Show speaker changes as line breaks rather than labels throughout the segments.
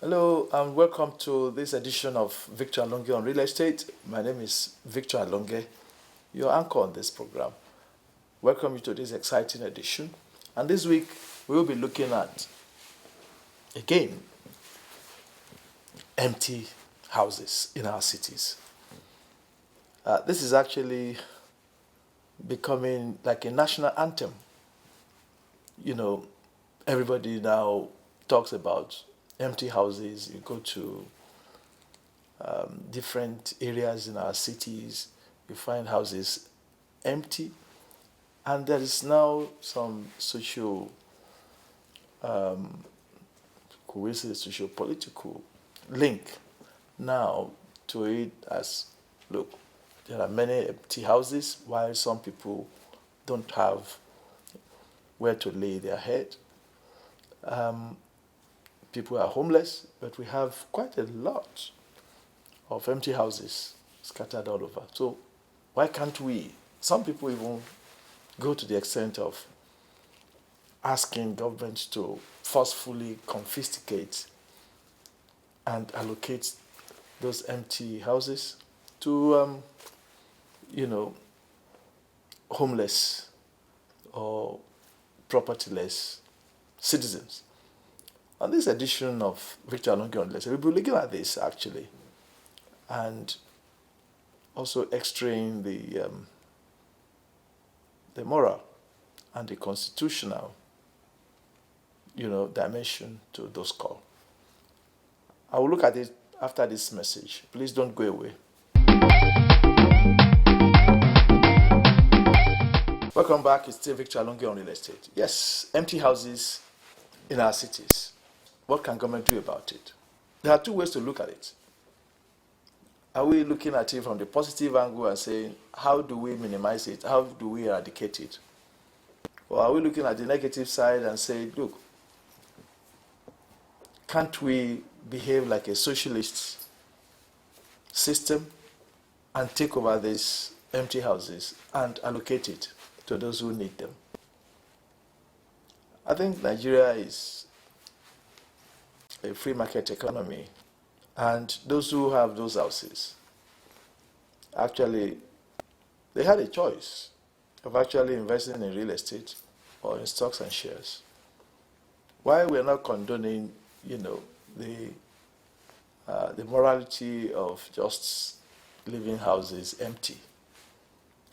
Hello and welcome to this edition of Victor Alonge on Real Estate. My name is Victor Alonge, your anchor on this program. Welcome you to this exciting edition. And this week we will be looking at, again, empty houses in our cities. This is actually becoming like a national anthem. You know, everybody now talks about empty houses. You go to different areas in our cities, you find houses empty, and there is now some social, could we say, social political link now to it as look, there are many empty houses while some people don't have where to lay their head. People are homeless, but we have quite a lot of empty houses scattered all over. So why can't we? Some people even go to the extent of asking governments to forcefully confiscate and allocate those empty houses to, homeless or propertyless citizens. On this edition of Victor Alonge on Lesson, we'll be looking at this actually, and also extraying the moral and the constitutional, dimension to those calls. I will look at it after this message. Please don't go away. Welcome back. It's still Victor Alonge on Real Estate. Yes, empty houses in our cities. What can government do about it? There are two ways to look at it. Are we looking at it from the positive angle and saying, how do we minimize it? How do we eradicate it? Or are we looking at the negative side and say, look, can't we behave like a socialist system and take over these empty houses and allocate it to those who need them? I think Nigeria is a free market economy, and those who have those houses, actually, they had a choice of actually investing in real estate or in stocks and shares. Why we're not condoning, the morality of just leaving houses empty,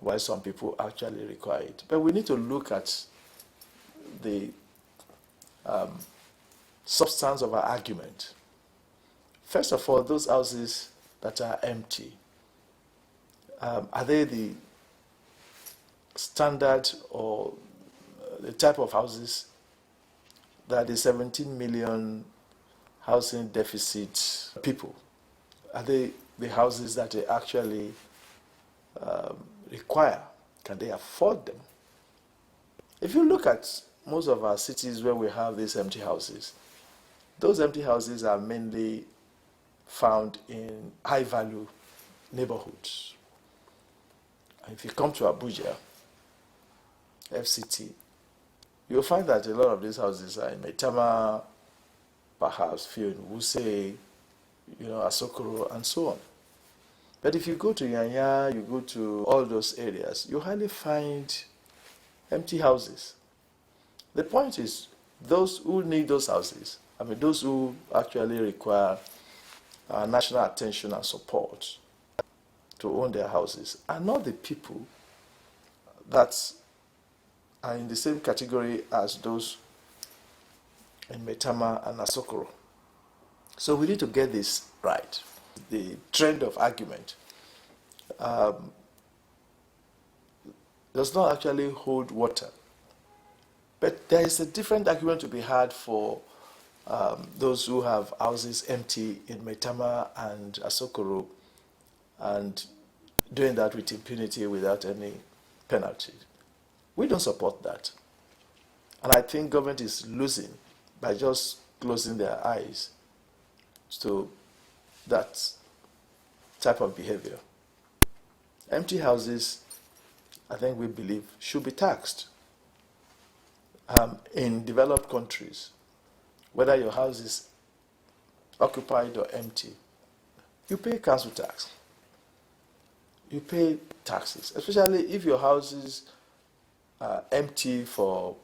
while some people actually require it. But we need to look at the substance of our argument. First of all, those houses that are empty, are they the standard or the type of houses that the 17 million housing deficit people, are they the houses that they actually require? Can they afford them? If you look at most of our cities where we have these empty houses, those empty houses are mainly found in high-value neighborhoods. And if you come to Abuja, FCT, you'll find that a lot of these houses are in Maitama, perhaps few in Wuse, Asokoro, and so on. But if you go to Yanya, you go to all those areas, you hardly find empty houses. The point is, those who need those houses, those who actually require national attention and support to own their houses, are not the people that are in the same category as those in Metama and Asokoro. So we need to get this right. The trend of argument does not actually hold water. But there is a different argument to be had for those who have houses empty in Metama and Asokoro and doing that with impunity without any penalty. We don't support that. And I think government is losing by just closing their eyes to that type of behavior. Empty houses, I think we believe, should be taxed. In developed countries, whether your house is occupied or empty, you pay council tax. You pay taxes, especially if your houses are empty for,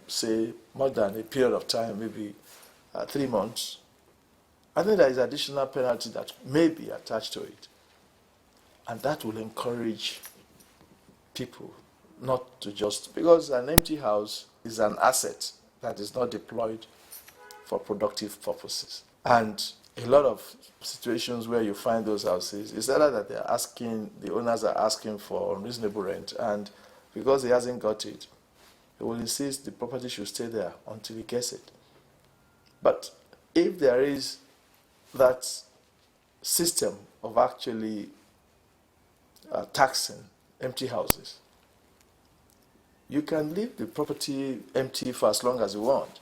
say, more than a period of time, maybe 3 months. I think there is additional penalty that may be attached to it. And that will encourage people not to just, because an empty house is an asset that is not deployed for productive purposes. And a lot of situations where you find those houses, it's either that the owners are asking for unreasonable rent, and because he hasn't got it, he will insist the property should stay there until he gets it. But if there is that system of actually taxing empty houses, you can leave the property empty for as long as you want.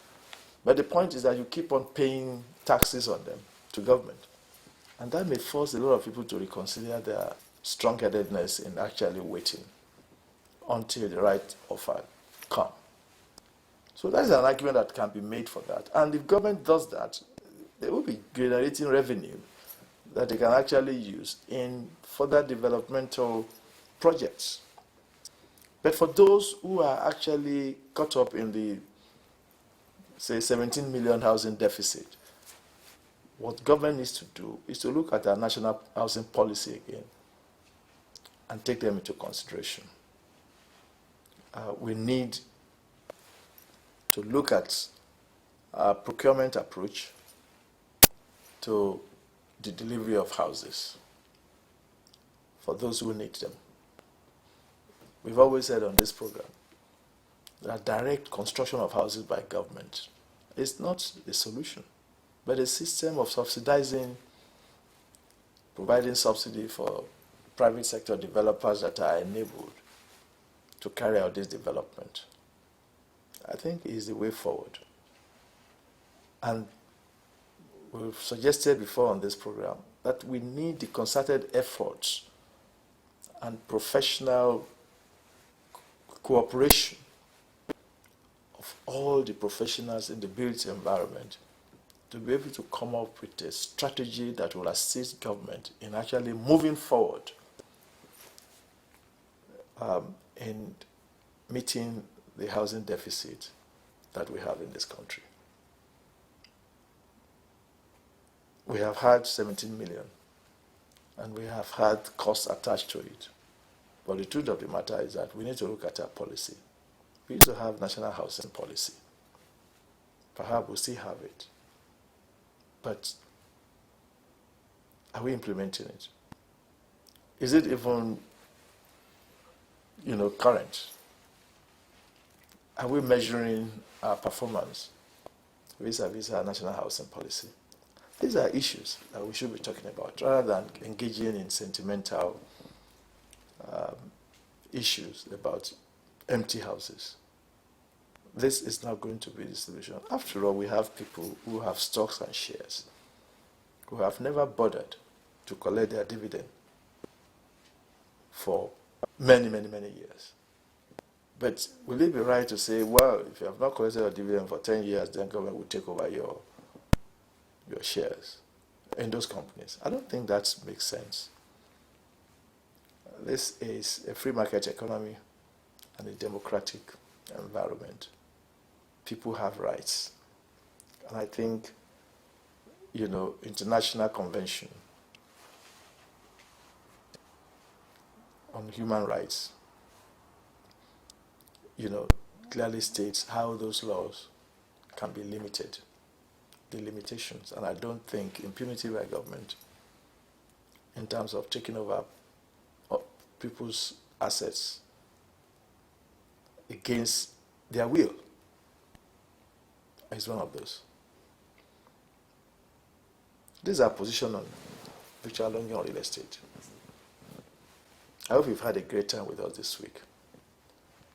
But the point is that you keep on paying taxes on them to government. And that may force a lot of people to reconsider their strong-headedness in actually waiting until the right offer comes. So that is an argument that can be made for that. And if government does that, they will be generating revenue that they can actually use in further developmental projects. But for those who are actually caught up in the, say, 17 million housing deficit, what government needs to do is to look at our national housing policy again and take them into consideration. We need to look at our procurement approach to the delivery of houses for those who need them. We've always said on this program that direct construction of houses by government is not the solution, but a system of subsidizing, providing subsidy for private sector developers that are enabled to carry out this development, I think is the way forward. And we've suggested before on this program that we need the concerted efforts and professional cooperation of all the professionals in the built environment to be able to come up with a strategy that will assist government in actually moving forward in meeting the housing deficit that we have in this country. We have had 17 million, and we have had costs attached to it. But the truth of the matter is that we need to look at our policy. We need to have national housing policy. Perhaps we still have it. But are we implementing it? Is it even, current? Are we measuring our performance vis-a-vis our national housing policy? These are issues that we should be talking about rather than engaging in sentimental issues about empty houses. This is not going to be the solution. After all, we have people who have stocks and shares who have never bothered to collect their dividend for many, many, many years. But will it be right to say, well, if you have not collected your dividend for 10 years, then government will take over your shares in those companies? I don't think that makes sense. This is a free market economy and a democratic environment. People have rights. And I think, international convention on human rights, clearly states how those laws can be limited, the limitations. And I don't think impunity by government in terms of taking over people's assets against their will is one of those. This is our position on virtual loan on real estate. I hope you've had a great time with us this week.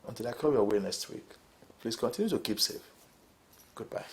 Until I come your way next week, please continue to keep safe. Goodbye.